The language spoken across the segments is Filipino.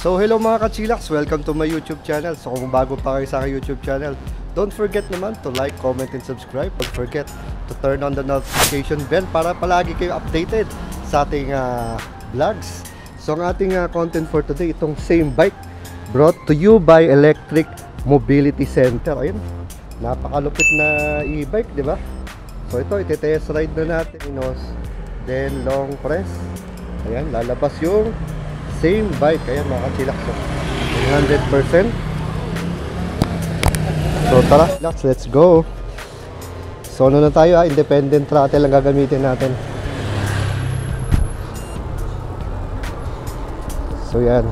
So hello mga ka-chillax, welcome to my YouTube channel. So kung bago pa kayo sa aking YouTube channel, don't forget naman to like, comment, and subscribe. Don't forget to turn on the notification bell para palagi kayo updated sa ating vlogs. So ang ating content for today, itong same bike brought to you by Electric Mobility Center. Ayun, napakalupit na e-bike, di ba? So ito, iti-test ride na natin. Then long press. Ayan, lalabas yung same bike. Ayan mga ka-chillax, 100%. So tara, let's go. So ano na tayo, independent throttle ang gagamitin natin. So yan.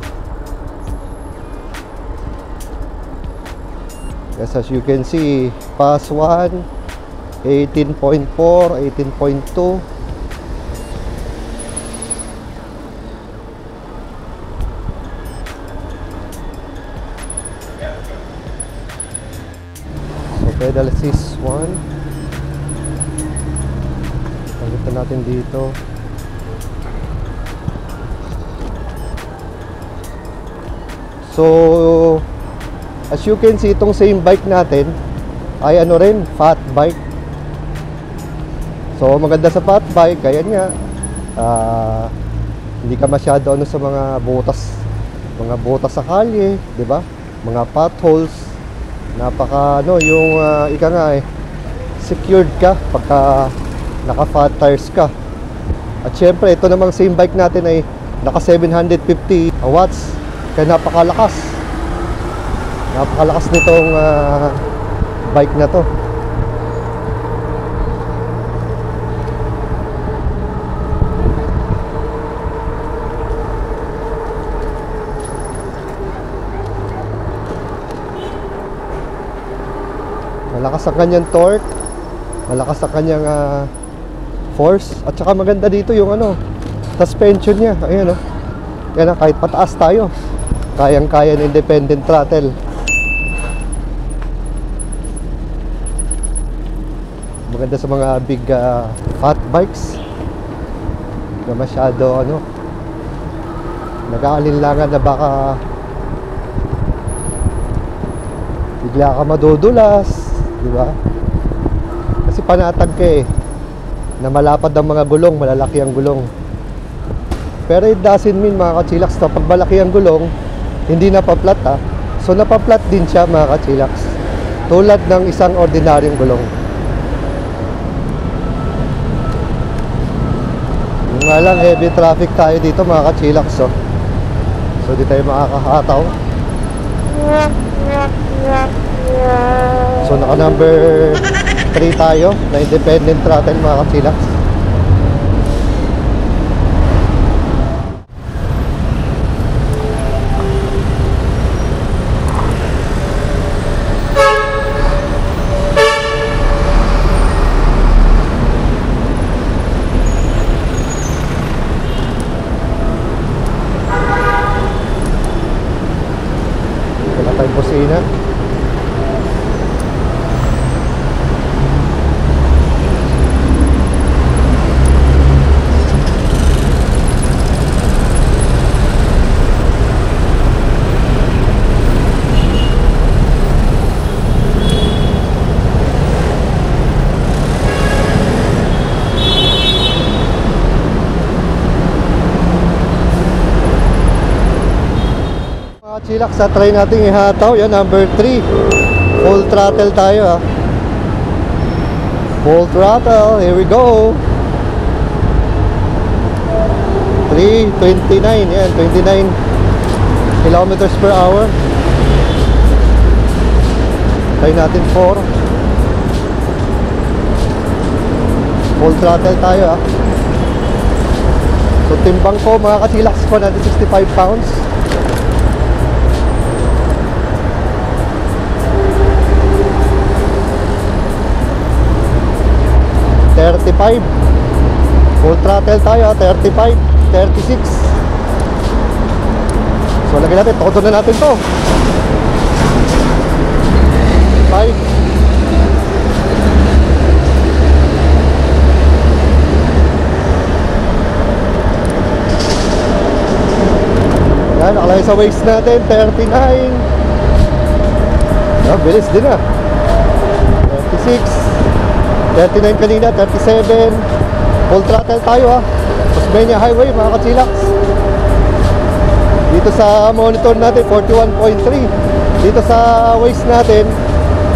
Yes, as you can see, pass 1, 18.4, 18.2. Pedal assist 1. Pagkitan natin dito. So as you can see, itong same bike natin ay ano rin, fat bike. So maganda sa fat bike, ayan nga, hindi ka masyado ano sa mga butas sa kalye, di ba? Mga potholes. Napaka ano, yung ika nga secured ka pagka naka fat tires ka. At syempre ito namang same bike natin ay naka 750 watts, kaya napakalakas nitong bike na to. Malakas ang kanyang torque, malakas ang kanyang force, at saka maganda dito yung ano, suspension niya. Ayan, yan, kahit pataas tayo, kayang-kaya ng independent throttle. Maganda sa mga big fat bikes na masyado ano, nag-aalinlangan na baka bigla ka madudulas, di ba? Kasi panatag ka na malapad ang mga gulong, malalaki ang gulong. Pero it doesn't mean mga ka-chillax na pag malaki ang gulong, hindi napaplat So napaplat din siya mga ka-chillax, tulad ng isang ordinaryong gulong. Yung nga lang, heavy traffic tayo dito mga ka-chillax, so di tayo makakahataw. So naka number 3 tayo na independent throttle mga ka-chillax. Wala tayong busina. Chillax, try natin ihataw. Yan, number 3. Full throttle tayo Full throttle, here we go. 3:29, yan, 29 kilometers per hour. Try natin 4. Full throttle tayo So timbang ko mga ka-chillax ko natin 65 pounds. Full throttle tayo, 35, 36. So lagyan natin, todo na natin to. 5. Yan, nakalagay sa waist natin, 39. Bilis din 36, 39 kanina, 37. Full throttle tayo Osmeña Highway mga kachilax. Dito sa monitor natin 41.3. Dito sa waist natin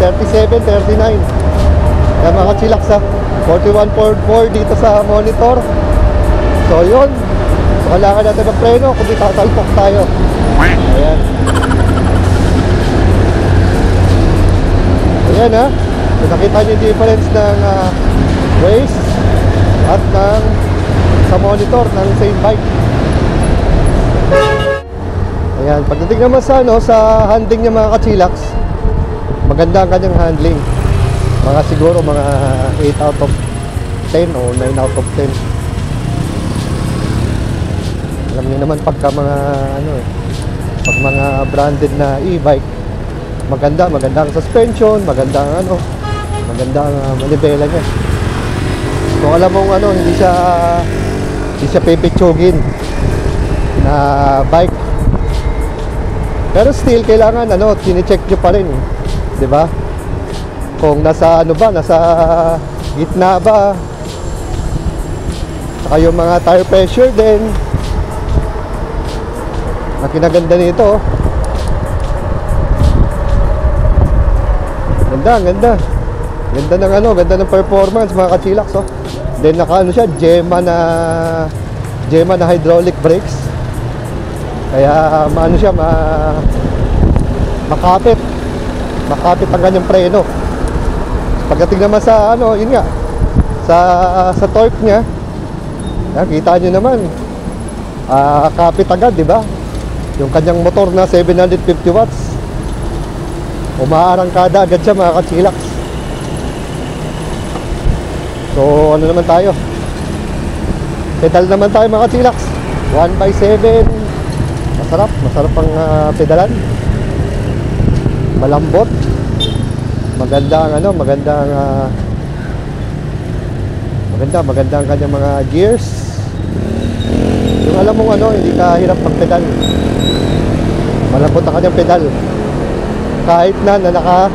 37, 39. Kaya mga kachilax 41.4 dito sa monitor. So yun, so kailangan natin magpreno kung di tatalpok tayo. Ayan. Ayan so nakita nyo yung difference ng waist at ng sa monitor ng same bike. Ayan, pagdating naman sa sa handling niya mga kachilax, maganda ang kanyang handling. Mga siguro mga 8 out of 10 o 9 out of 10. Alam niyo naman pagka mga pag mga branded na e-bike, maganda ang suspension, maganda ang maganda ang manibela niya. Kung alam mong hindi siya pipitsugin na bike. Pero still kailangan chine-check nyo pa rin, 'di ba? Kung nasa nasa gitna ba. Saka yung mga tire pressure din. Ang kinaganda nito. Ganda ng ganda ng performance mga kachilax Then naka siya, Gemma na hydraulic brakes. Kaya siya makapit ang kanyang preno. Pagdating naman sa yun nga, sa torque niya, kita nyo naman, kapit agad, di ba? Yung kanyang motor na 750 watts, umaarangkada agad siya mga kachilax. So naman tayo, pedal naman tayo mga kachilax, 1/7. Masarap ang pedalan, malambot, maganda ang kanyang mga gears. Yung alam mo hindi ka hirap magpedal, malambot ang kanyang pedal kahit na naka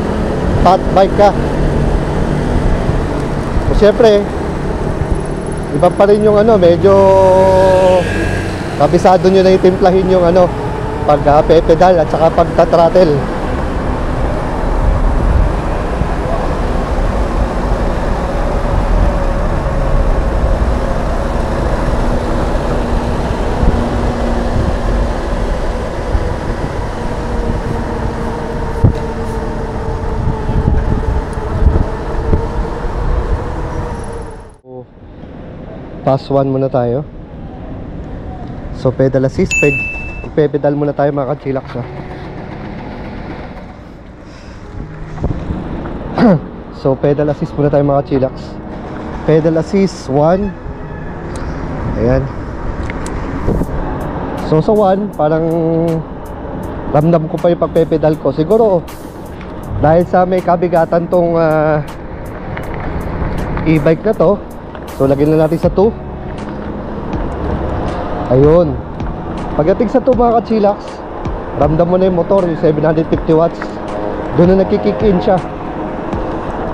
fat bike ka. So syempre iba pa rin yung medyo kabisado nyo na itimplahin yung pag pedal at saka pagta-throttle. Pass 1 muna tayo. So pedal assist, pedal muna tayo mga kachilax So pedal assist muna tayo mga kachilax. Pedal assist 1. Ayan. So sa 1, parang ramdam ko pa yung pagpepedal ko. Siguro dahil sa may kabigatan tong e-bike na to. So lagyan na natin sa 2. Ayun. Pagdating sa 2 mga kachilax, ramdam mo na yung motor, yung 750 watts. Doon na nagkikick in siya.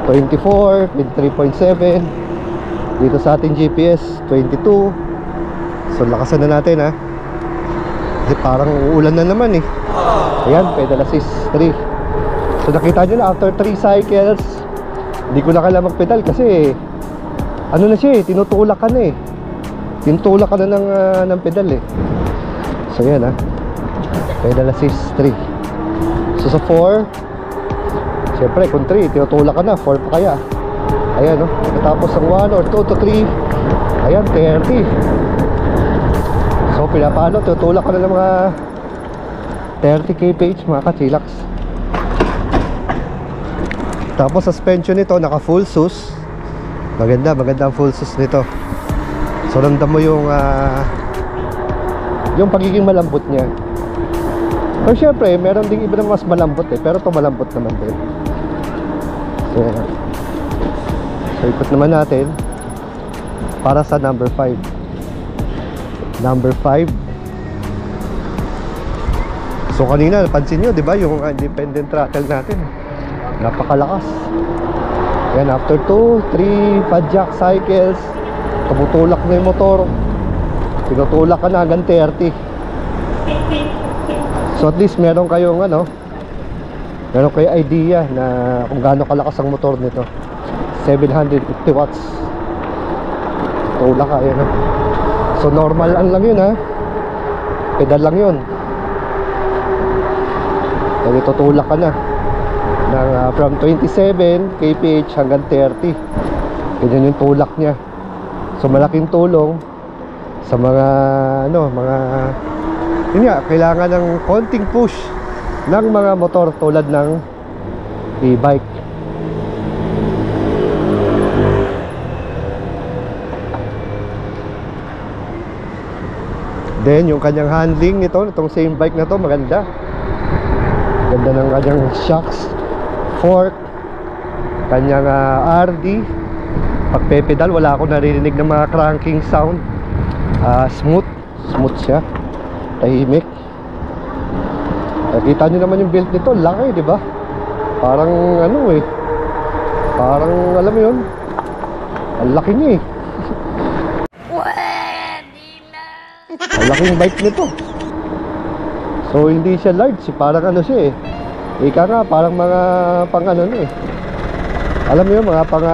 24, 23.7. Dito sa ating GPS 22. So lakasan na natin kasi parang uulan na naman Ayan, pedal assist 3. So nakita nyo na after 3 cycles, hindi ko na kailangan magpedal kasi na siya tinutulak ka na tinutulak ka na ng pedal So yan pedal assist 3. So sa 4, syempre kung 3 tinutulak ka na, 4 pa kaya. Ayan tapos ang 1 or 2 to 3, ayan 30. So pinapalo, tinutulak ka na ng mga 30 kph mga kachilax. Tapos suspension nito naka full sus. Maganda ang full sus nito. So ramdam mo yung pagiging malambot niya. Pero syempre meron ding iba na mas malambot pero ito malambot naman din. So ikot naman natin para sa number 5. Number 5. So kanina napansin nyo, di ba, yung independent throttle natin, napakalakas. Yan, after 2, 3 padjak cycles, tumutulak na yung motor, tinutulak ka na hanggang 30. So at least meron kayong meron kayong idea na kung gaano kalakas ang motor nito. 750 watts tulak ka, yan. So normal lang yun, pedal lang yun. Then itutulak ka na ng, from 27 kph hanggang 30. Ganyan yung tulak niya. So malaking tulong sa mga yun nga, kailangan ng konting push ng mga motor tulad ng e-bike. Then yung kanyang handling nito, itong same bike na to, maganda. Ganda ng kanyang shocks, fork, kanyang RD. Pagpe-pedal, wala akong naririnig ng mga cranking sound. Smooth siya, tahimik. Nakita nyo naman yung build nito, laki, di ba? Parang parang alam mo yun, ang laki niya eh. Ang laking bike nito. So hindi siya large, parang siya eh. Ika nga, parang mga pang alam mo yun, mga pang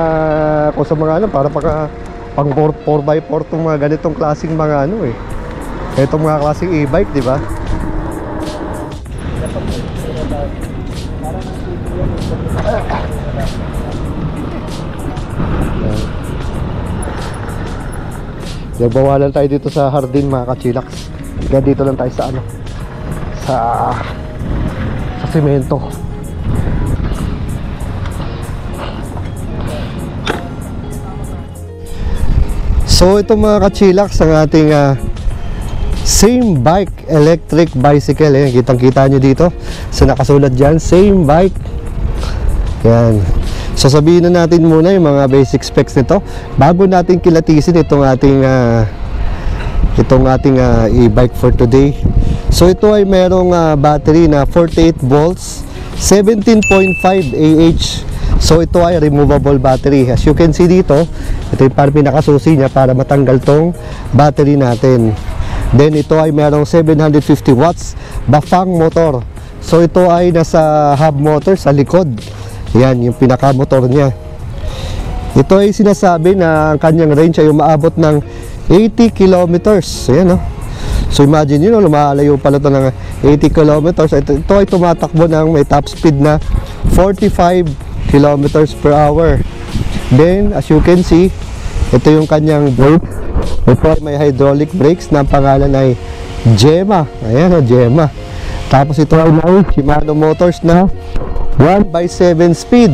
kung sa mga parang pang 4x4 itong mga ganitong klaseng mga itong mga klaseng e-bike, di ba? Nagbawalan tayo dito sa Hardin, mga kachilaks. Kaya dito lang tayo sa semento. So ito mga kachilaks, ang ating same bike electric bicycle. Ayan, kitang kita nyo dito sa nakasulat dyan, same bike. Yan. So sabihin na natin muna yung mga basic specs nito bago natin kilatisin itong ating e-bike for today. So ito ay merong battery na 48 volts, 17.5 Ah. So ito ay removable battery. As you can see dito, ito yung parang pinakasusi niya para matanggal tong battery natin. Then ito ay merong 750 watts Bafang motor. So ito ay nasa hub motor sa likod. Yan yung pinaka-motor niya. Ito ay sinasabi na ang kanyang range ay umaabot ng 80 kilometers. Ayan, So imagine nyo, lumalayo pala ito ng 80 kilometers. Ito ay tumatakbo ng may top speed na 45 kilometers per hour. Then, as you can see, ito yung kanyang brakes. Ito ay may hydraulic brakes na ang pangalan ay Gemma. Ayan, Gemma. Tapos ito ay may Shimano Motors na 1/7 speed.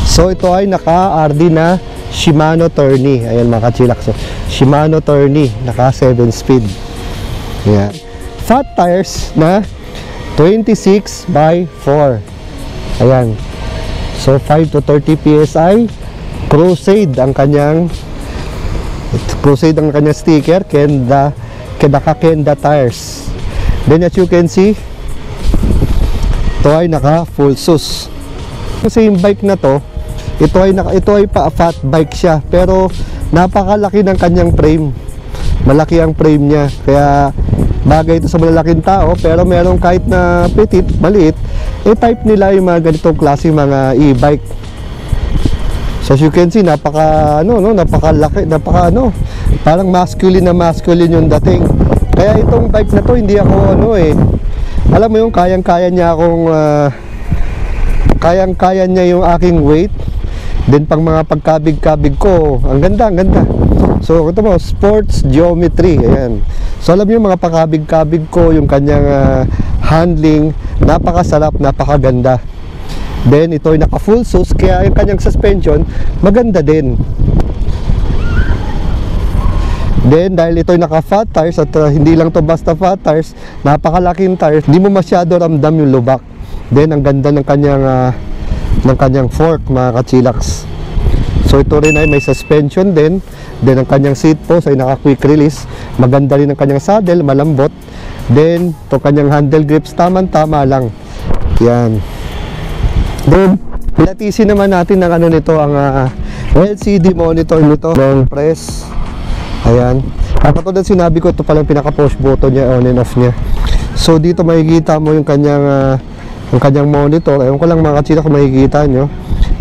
So ito ay naka-RD na Shimano Tourney. Ayan mga kachilaks, Shimano Tourney, naka 7 speed. Ayan. Fat tires na 26/4. Ayan. So 5 to 30 PSI. Crusade ang kanyang sticker. Kenda tires. Then as you can see, ito ay naka full sus. Kasi yung bike na to, ito ay pa fat bike siya, pero napakalaki ng kanyang frame. Malaki ang frame niya, kaya bagay ito sa malalaking tao. Pero merong kahit na petit, maliit, type nila yung mga ganitong klase mga e-bike. So as you can see, napakalaki, parang masculine yung dating. Kaya itong bike na to, hindi ako alam mo yung kayang-kaya niya yung aking weight. Then pang mga pagkabig-kabig ko, ang ganda. So ito mo, sports geometry. Ayan. So alam niyo mga pagkabig-kabig ko, yung kanyang handling, napakasarap, napakaganda. Then ito ay naka full sus, kaya yung kanyang suspension maganda din. Then dahil ito ay naka fat tires at hindi lang to basta fat tires, napakalaking tires, hindi mo masyado ramdam yung lubak. Then ang ganda ng kanyang fork, mga kachilaks. So ito rin ay may suspension din. Then ang kanyang seat post ay naka quick release. Maganda rin ang kanyang saddle, malambot. Then, to kanyang handle grips, tama lang. Yan. Then, pilatisin naman natin ang ano nito, ang LCD monitor nito, long press. Ayan. Katulad sinabi ko, ito palang pinaka-push button niya, on and off niya. So, dito makikita mo yung kanyang monitor. Ewan ko lang mga katsila kung makikita nyo.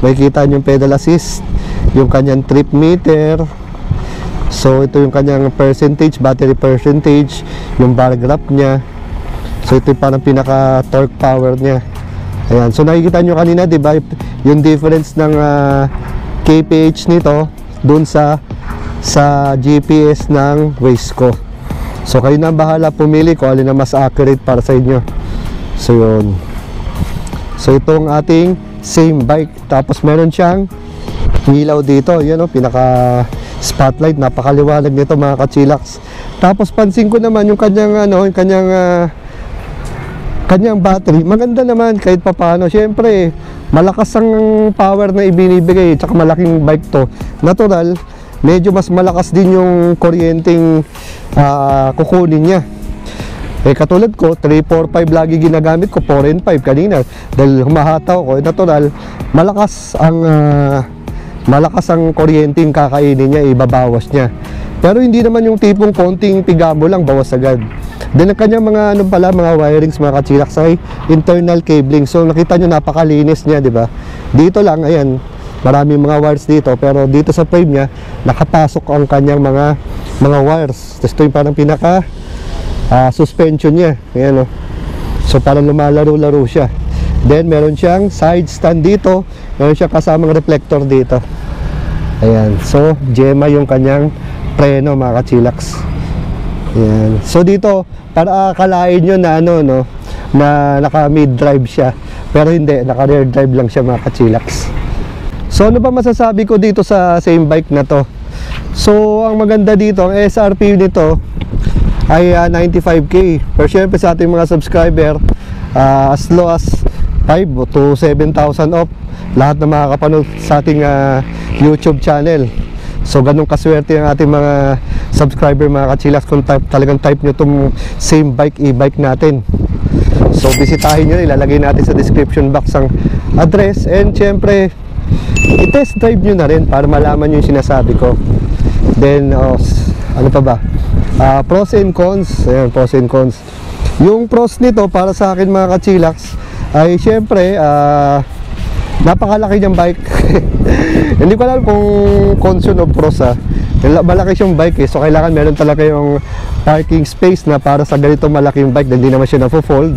Makikita nyo yung pedal assist, yung kanyang trip meter. So, ito yung kanyang percentage, battery percentage, yung bar graph niya. So, ito yung parang pinaka-torque power niya. Ayan. So, nakikita nyo kanina, di ba, yung difference ng kph nito dun sa GPS ng Waze ko. So, kayo na bahala pumili kung alin na mas accurate para sa inyo. So, yun. So, ito ang ating same bike. Tapos, meron siyang ilaw dito. Yan o, pinaka spotlight. Napakaliwanag nito mga kachilax. Tapos, pansin ko naman yung kanyang, yung kanyang battery. Maganda naman kahit papaano. Siyempre, malakas ang power na ibinibigay. Tsaka malaking bike to. Natural, medyo mas malakas din yung kuryenteng kukunin niya. Katulad ko, 3, 4, 5 lagi ginagamit ko, 4 and 5 kanina. Dahil humahataw ko, natural, malakas ang kuryenteng kakainin niya, ibabawas niya. Pero hindi naman yung tipong konting piga mo lang, bawas agad. Then ang kanyang mga mga wirings, mga kachilax, ay internal cabling. So nakita nyo, napakalinis niya, di ba? Dito lang, ayan, maraming mga wires dito, pero dito sa frame niya nakapasok ang kanyang mga wires. Tapos ito yung parang pinaka suspension niya. Ayan, so parang lumalaro-laro siya. Then meron siyang side stand dito, meron siyang kasamang reflector dito. Ayan, so Gemma yung kanyang preno mga kachilax. Ayan. So dito, para akalain nyo na na naka mid drive siya, pero hindi, naka rear drive lang siya mga kachilax. So ano ba masasabi ko dito sa same bike na to? So ang maganda dito, ang SRP nito ay 95k. Pero syempre sa ating mga subscriber, as low as 5 to 7,000 off lahat na makakapanood sa ating YouTube channel. So ganun kaswerte ang ating mga subscriber mga kachilax kung talagang type nyo itong same bike, e-bike natin. So bisitahin nyo, ilalagay natin sa description box ang address, and syempre i-test drive nyo na rin para malaman nyo yung sinasabi ko. Then ano pa ba, pros and cons. Ayan, pros and cons. Yung pros nito para sa akin mga kachilax ay syempre napakalaki niyang bike. Hindi ko alam kung cons yun o pros malaki siyang bike so kailangan meron talaga yung parking space na para sa ganito malaking bike, hindi naman siya na-fold.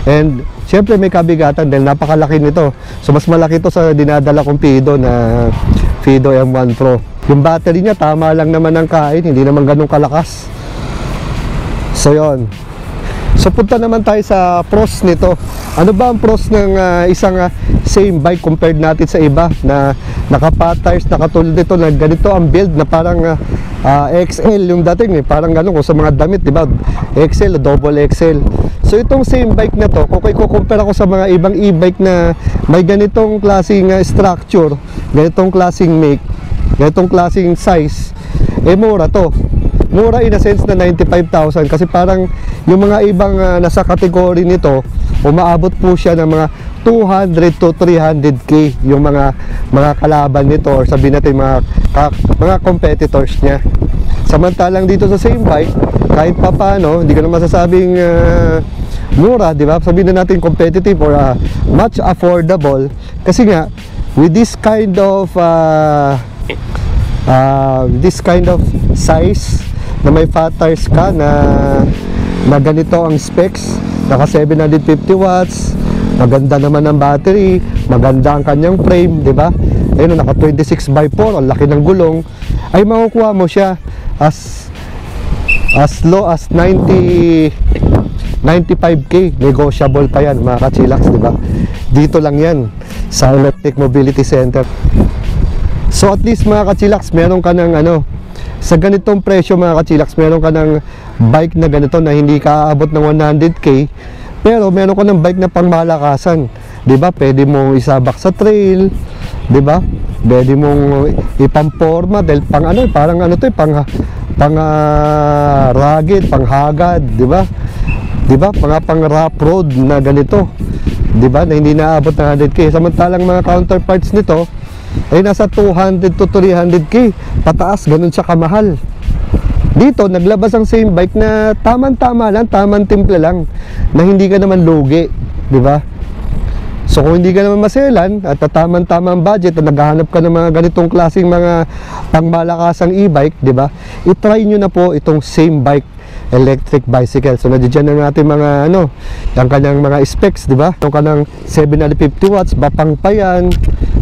And syempre may kabigatan dahil napakalaki nito. So mas malaki to sa dinadala kong Fido na Fido M1 Pro. Yung battery niya tama lang naman ang kain, hindi naman ganun kalakas. So yon. So punta naman tayo sa pros nito. Ano ba ang pros ng isang same bike compared natin sa iba na naka-fat tires, nakatulad nito na ganito ang build na parang XL yung dating parang gano'n kung sa mga damit, di ba? XL, double XL. So itong same bike na to, kung i-compare ako sa mga ibang e-bike na may ganitong klaseng structure, ganitong klaseng make, ganitong klaseng size, mura to. Mura in a sense na 95,000 kasi parang yung mga ibang nasa kategory nito, umaabot po siya ng mga 200 to 300k yung mga kalaban nito, or sabihin natin mga competitors niya. Samantalang dito sa same bike, kahit pa paano, hindi ko na masasabing mura, di ba? Sabihin na natin competitive or much affordable, kasi nga with this kind of size na may fat tires ka na ganito ang specs, naka 750 watts, maganda naman ang battery, maganda ang kanyang frame, di ba? Ayun, naka 26x4, ang laki ng gulong, ay makukuha mo siya as low as 95k, negotiable pa yan mga kachilax, di ba? Dito lang yan sa Electric Mobility Center. So at least mga kachilax, meron ka ng sa ganitong presyo mga kachilax, meron ka ng bike na ganito na hindi ka aabot ng 100k, pero meron ka ng bike na pangmalakasan, di ba? Pwede mo isabak sa trail, di ba? Pwede mong ipamporma dahil parang pang rugged, pang hagad, di ba? 'Di ba? Mga pang rough road na ganito. 'Di ba? Na hindi naabot ng 100k. Samantalang mga counterparts nito ay nasa 200 to 300k. Pataas, ganun siya kamahal. Dito, naglabas ang same bike na tamang-tama lang, tamang timpla lang, na hindi ka naman lugi, 'di ba? So kung hindi ka naman maselan at tamang-tamang budget at naghahanap ka ng mga ganitong klaseng mga pangmalakasang e-bike, 'di ba? I-try nyo na po itong same bike, electric bicycle. So nandiyan na natin mga ang kanyang mga specs, 'di ba? Yung kanang 750 watts, bapang pa yan.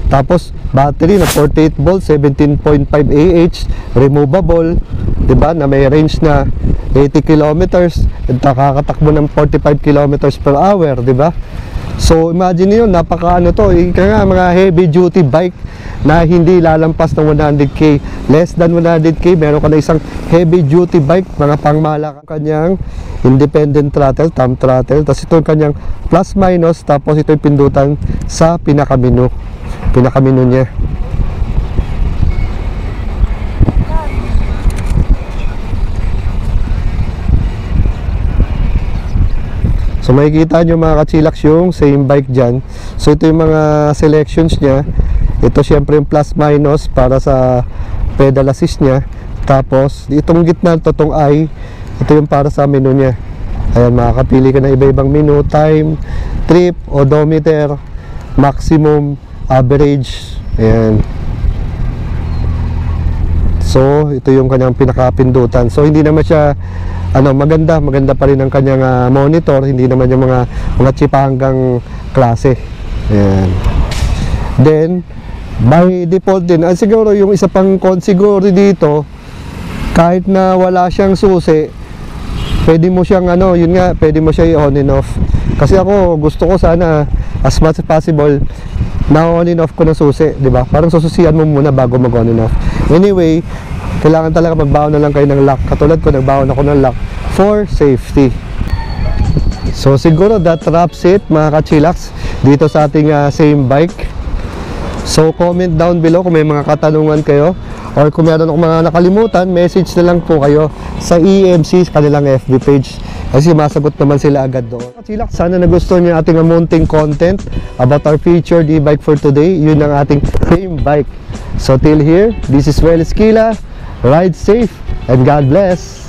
Tapos battery na 48 volts, 17.5 Ah, removable, 'di ba? Na may range na 80 kilometers, at nakakatakbo ng 45 kilometers per hour, 'di ba? So imagine niyo, napaka to, mga heavy duty bike na hindi lalampas ng 100k, less than 100k, meron ka na isang heavy duty bike, mga pangmalak. Kanyang independent throttle, thumb throttle, tapos ito yung kanyang plus minus, tapos ito yung pindutan sa pinakamenu niya. So makikita nyo mga kachilax yung same bike dyan. So ito yung mga selections niya. Ito syempre yung plus minus para sa pedal assist niya. Tapos itong gitna, itong I, ito yung para sa menu niya. Ayan, makakapili ka ng iba-ibang menu, time, trip, odometer, maximum, average. Ayan. So ito yung kanyang pinakapindutan. So hindi naman siya maganda pa rin ang kanyang monitor, hindi naman yung mga chipahanggang klase. Ayan. Then by default din, siguro yung isa pang siguro dito, kahit na wala siyang susi, pwede mo siyang pwede mo siya i-on and off. Kasi ako gusto ko sana as much as possible na on and off ko ng susi, di ba? Parang sususian mo muna bago mag on and off. Anyway, kailangan talaga magbaon na lang kayo ng lock. Katulad ko, nagbaon ako ng lock for safety. So siguro that wraps it mga kachilax dito sa ating same bike. So comment down below kung may mga katanungan kayo, or kung meron akong mga nakalimutan, message na lang po kayo sa EMC, kanilang FB page, kasi masagot naman sila agad doon. Kachilax, sana nagustuhan niyo ating munting content about our featured e-bike for today. Yun ang ating same bike. So till here, this is Well Esquila. Ride safe and God bless.